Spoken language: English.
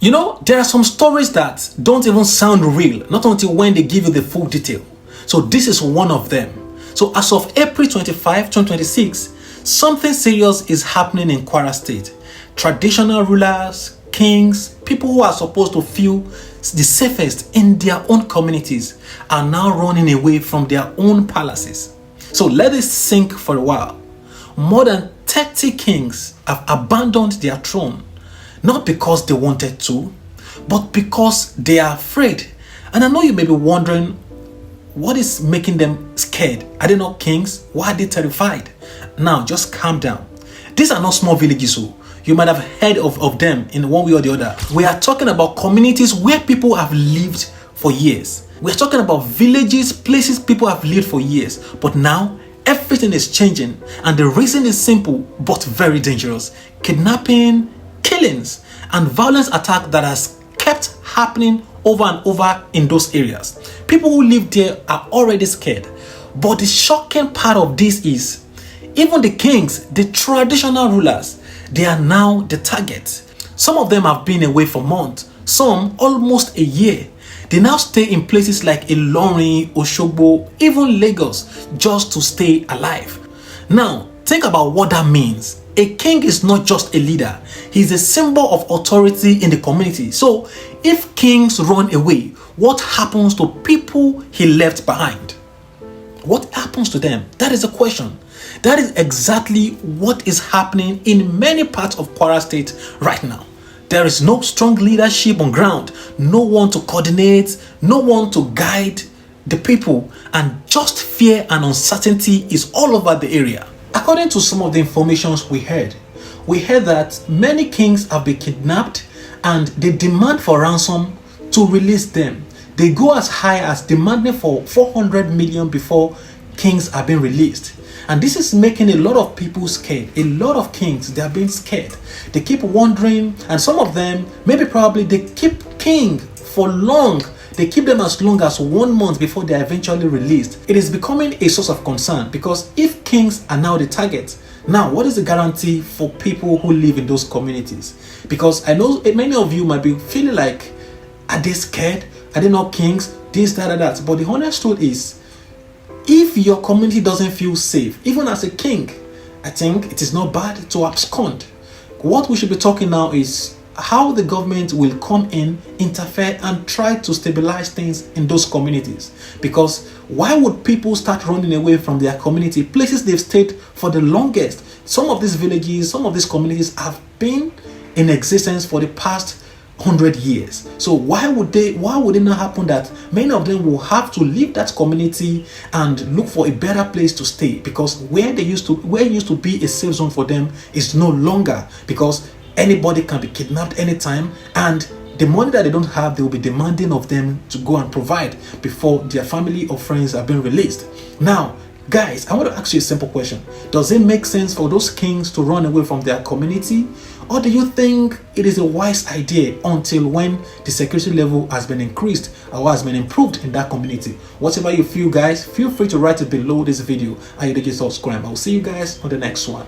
You know, there are some stories that don't even sound real, not until when they give you the full detail. So this is one of them. So as of April 25, 2026, something serious is happening in Kwara State. Traditional rulers, kings, people who are supposed to feel the safest in their own communities are now running away from their own palaces. So let this sink for a while. More than 30 kings have abandoned their throne, not because they wanted to, but because they are afraid. And I know you may be wondering, what is making them scared? Are they not kings? Why are they terrified? Now, just calm down. These are not small villages, so you might have heard of them in one way or the other. We are talking about communities where people have lived for years. We are talking about villages, places people have lived for years. But now, everything is changing. And the reason is simple, but very dangerous. Kidnapping, killings, and violence attack that has kept happening over and over in those areas. People who live there are already scared. But the shocking part of this is, even the kings, the traditional rulers, they are now the target. Some of them have been away for months, some almost a year. They now stay in places like Ilorin, Osogbo, even Lagos, just to stay alive. Now, think about what that means. A king is not just a leader. He's a symbol of authority in the community. So, if kings run away, what happens to people he left behind? What happens to them? That is the question. That is exactly what is happening in many parts of Kwara State right now. There is no strong leadership on ground, no one to coordinate, no one to guide the people, and just fear and uncertainty is all over the area. According to some of the information we heard that many kings have been kidnapped and they demand for ransom to release them. They go as high as demanding for 400 million before kings are being released. And this is making a lot of people scared. A lot of kings, they are being scared. They keep wondering, and some of them, probably they keep king for long. They keep them as long as 1 month before they are eventually released. It is becoming a source of concern because if kings are now the target, now what is the guarantee for people who live in those communities? Because I know many of you might be feeling like, are they scared? Are they not kings? This, that. But the honest truth is, if your community doesn't feel safe, even as a king, I think it is not bad to abscond. What we should be talking now is how the government will come in, interfere, and try to stabilize things in those communities. Because why would people start running away from their community, places they've stayed for the longest? Some of these villages, some of these communities have been in existence for the past 100 years. So why would it not happen that many of them will have to leave that community and look for a better place to stay? Because where used to be a safe zone for them is no longer, because anybody can be kidnapped anytime, and the money that they don't have, they will be demanding of them to go and provide before their family or friends are being released. Now, guys, I want to ask you a simple question. Does it make sense for those kings to run away from their community? Or do you think it is a wise idea until when the security level has been increased or has been improved in that community? Whatever you feel, guys, feel free to write it below this video. Ayodeji subscribe. I will see you guys on the next one.